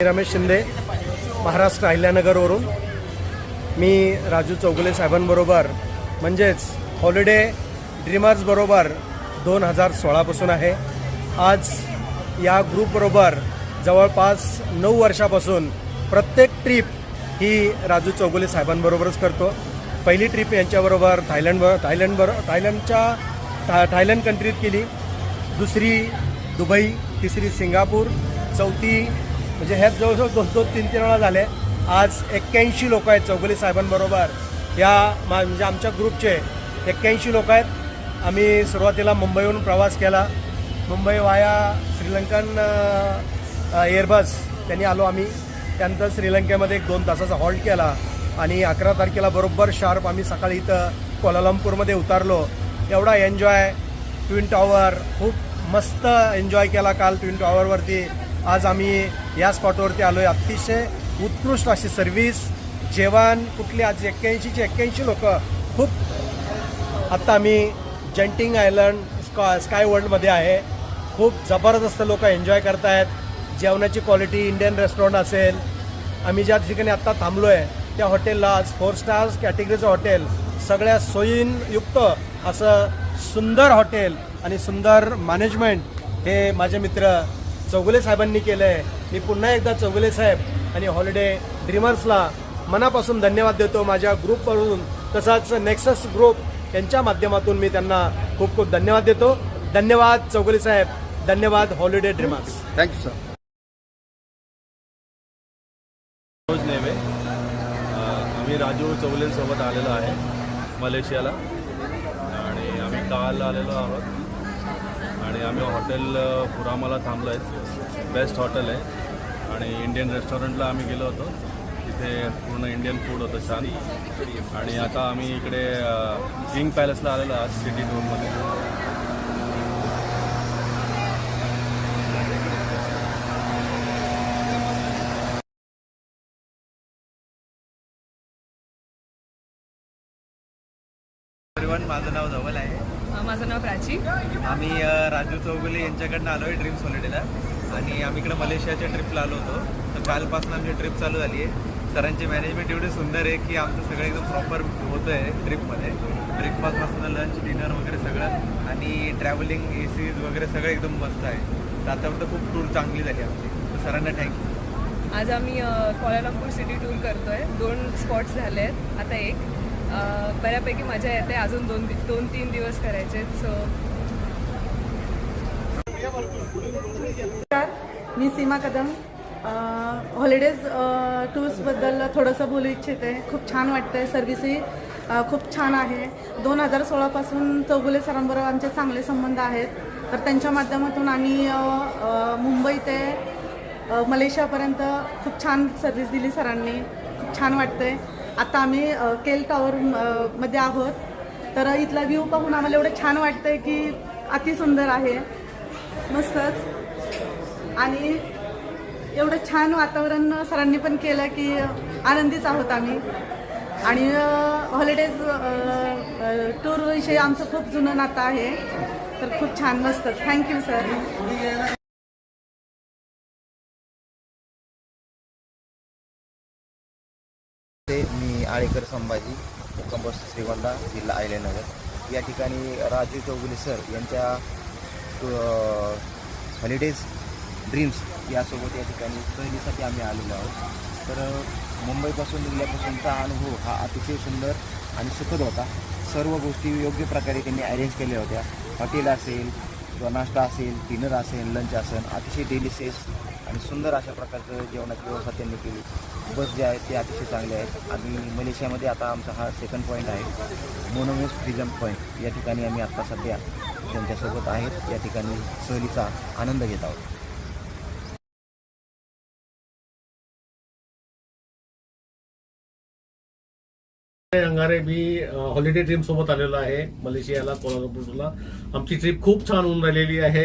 रमेश शिंदे, महाराष्ट्र अहिल्यानगरवरून. मी राजू चौगुले साहेबांबरोबर म्हणजेच holiday dreamers बरोबर 2016 पासून आहे. आज या ग्रुपबरोबर जवळपास 9 वर्षापासून प्रत्येक ट्रिप ही राजू चौगुले साहेबांबरोबरच करतो. पहिली ट्रिप यांच्याबरोबर थायलंड कंट्रीत केली, दुसरी दुबई, तिसरी सिंगापूर, चौथी म्हणजे ह्यात जवळजवळ 2-3 वेळा झाले. आज 81 लोक आहेत चौगुले साहेबांबरोबर. या म्हणजे आमच्या ग्रुपचे 81 लोक आहेत. आम्ही सुरुवातीला मुंबईहून प्रवास केला. मुंबई वाया श्रीलंकन एअरबस त्यांनी आलो आम्ही. त्यानंतर श्रीलंकेमध्ये 1-2 तासाचा हॉल्ट केला आणि 11 तारखेला बरोबर शार्प आम्ही सकाळी इथं कोलालंपूरमध्ये उतारलो. एवढा एन्जॉय, ट्विन टॉवर खूप मस्त एन्जॉय केला काल ट्विन टॉवरवरती. आज आम्ही या स्पॉटवरती आलो आहे. अतिशय उत्कृष्ट अशी सर्व्हिस, जेवण, कुठली आज 81 लोक. खूप आत्ता आम्ही जंटिंग आयलंड स्काय वर्ल्डमध्ये आहे. खूप जबरदस्त लोक एन्जॉय करत आहेत. जेवणाची क्वालिटी इंडियन रेस्टॉरंट असेल, आम्ही ज्या ठिकाणी आत्ता थांबलो आहे त्या हॉटेलला आज 4 स्टार्स कॅटेगरीचं हॉटेल, सगळ्या सोयींयुक्त असं सुंदर हॉटेल आणि सुंदर मॅनेजमेंट हे माझे मित्र चौगुले साहेबांनी केलं आहे. मी पुन्हा एकदा चौगुले साहेब आणि हॉलिडे ड्रीमर्सला मनापासून धन्यवाद देतो. माझ्या ग्रुपवरून तसंच नेक्सस ग्रुप यांच्या माध्यमातून मी त्यांना खूप खूप धन्यवाद देतो. धन्यवाद चौगुले साहेब, धन्यवाद हॉलिडे ड्रीमर्स. Thank you sir. आम्ही राजू चौगुलेंसोबत आलेलो आहे मलेशियाला आणि आम्ही काल आलेलो आहोत आणि आम्ही हॉटेल फुरामाला थांबलो आहे. बेस्ट हॉटेल आहे आणि इंडियन रेस्टॉरंटला आम्ही गेलो होतो. तिथे पूर्ण इंडियन फूड होतं छान. आणि आता आम्ही इकडे किंग पॅलेसला आलेलो आहोत सिटी टूरमध्ये. माझं नाव धवल आहे. माझं नाव प्राची. आम्ही राजू चौगुले यांच्याकडनं आलो आहे ड्रीम्स हॉलिडेला आणि आम्ही इकडे मलेशियाच्या ट्रिपला आलो होतो. तर कालपासून आमची ट्रिप चालू झाली आहे. सरांची मॅनेजमेंट एवढी सुंदर आहे की आमचं सगळं एकदम प्रॉपर होतं आहे ट्रिपमध्ये. ब्रेकफास्टपासून लंच, डिनर वगैरे सगळं आणि ट्रॅव्हलिंग, एसीज वगैरे सगळं एकदम मस्त आहे. तर आतापर्यंत खूप टूर चांगली झाली आमची. तर सरांना थँक्यू. आज आम्ही कोलालंपूर सिटी टूर करतो आहे. 2 स्पॉट्स झाले आहेत, आता एक. बऱ्यापैकी मजा येते. अजून 2-3 दिवस करायचे आहेत. सो मी सीमा कदम. हॉलिडेज टूर्सबद्दल थोडंसं बोलू इच्छिते. खूप छान वाटतं आहे. सर्व्हिसही खूप छान आहे. 2016 पासून चौगुले सरांबरोबर आमचे चांगले संबंध आहेत. तर त्यांच्या माध्यमातून आम्ही मुंबई ते मलेशियापर्यंत खूप छान सर्व्हिस दिली सरांनी. खूप छान वाटतं आहे. आता आम्ही केल टॉवर मध्ये आहोत. तर इथला व्ह्यू पाहून आम्हाला एवढं छान वाटतं आहे की अतिसुंदर आहे, मस्तच. आणि एवढं छान वातावरण सरांनी पण केलं की आनंदीच आहोत आम्ही. आणि हॉलिडेज टूरविषयी आमचं खूप जुनं नातं आहे. तर खूप छान, मस्त. Thank you sir. मी आळेकर संभाजी, मुक्काम श्रीगोंदा, जिल्हा अहिल्यानगर. या ठिकाणी राजू चौगुले सर यांच्या हॉलिडेज ड्रीम्स यासोबत या ठिकाणी सहलीसाठी आम्ही आलेलो आहोत. तर मुंबईपासून निघाल्यापासूनचा अनुभव हा अतिशय सुंदर आणि सुखद होता. सर्व गोष्टी योग्य प्रकारे त्यांनी अरेंज केल्या होत्या. हॉटेल असेल किंवा नाश्ता असेल, डिनर असेल, लंच असेल, अतिशय डिलिशियस आणि सुंदर अशा प्रकारचं जेवणाची व्यवस्था त्यांनी केली. बस जे आहेत ते अतिशय चांगले आहेत. आणि मलेशियामध्ये आता आमचा हा सेकंड पॉईंट आहे, मोनोमोस फ्रीजम पॉईंट. या ठिकाणी आम्ही आत्ता सध्या त्यांच्यासोबत आहेत. या ठिकाणी सहलीचा आनंद घेत आहोत. अंगारे, मी हॉलिडे ड्रीम सोबत आलेलो आहे मलेशियाला, कोलालंपूरला. आमची ट्रिप खूप छान होऊन राहिलेली आहे.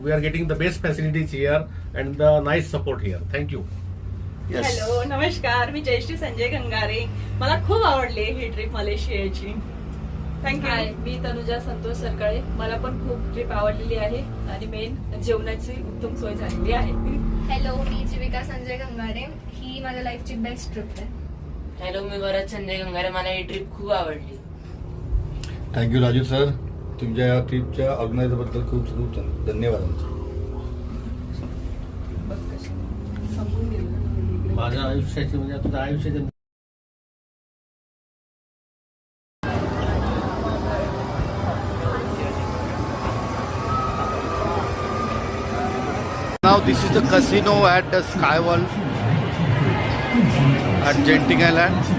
We are getting the best facilities here and the nice support here. Thank you. Hello, नमस्कार. मी जयश्री संजय गंगारे. मला खूप आवडली ही ट्रिप मलेशियाची. थँक्यू. हाय, मी तनुजा संतोष सरकाळे. मला पण खूप ट्रिप आवडलेली आहे आणि मेन जेवणाची उत्तम सोय झालेली आहे. हॅलो, मी जीविका संजय गंगारे. ही माझ्या लाईफची बेस्ट ट्रिप आहे. हॅलो, मी भरत संजय गंगारे. मला ही ट्रिप खूप आवडली. थँक्यू राजू सर, तुमच्या या ट्रिपच्या ऑर्गनायझरबद्दल खूप खूप धन्यवाद. माझ्या आयुष्याची म्हणजे तुझ्या आयुष्याची Now this is the casino at the Sky World at Genting Island.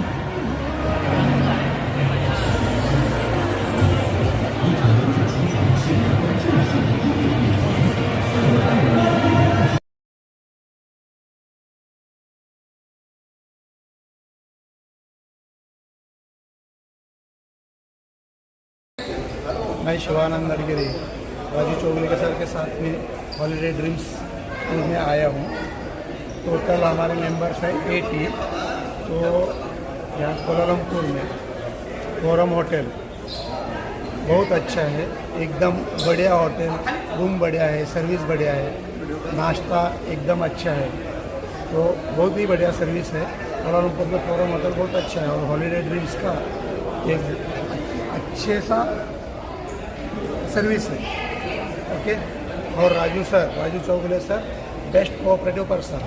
मैं शिवानंद अडगिरी राजू चौगले के सर के साथ में हॉलीडे ड्रीम्स टूर में आया हूँ. टोटल हमारे मेंबर्स हैं 80. तो यहाँ कोलालमपुर में फोरम होटल बहुत अच्छा है, एकदम बढ़िया होटल. रूम बढ़िया है, सर्विस बढ़िया है, नाश्ता एकदम अच्छा है. तो बहुत ही बढ़िया सर्विस है. कोलालमपुर में फोरम होटल बहुत अच्छा है और हॉलीडे ड्रीम्स का एक अच्छे सा सर्विस है. ओके. और Raju Chougule sir best cooperative person.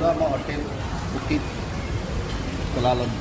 Hotel Bukit Kuala Lumpur.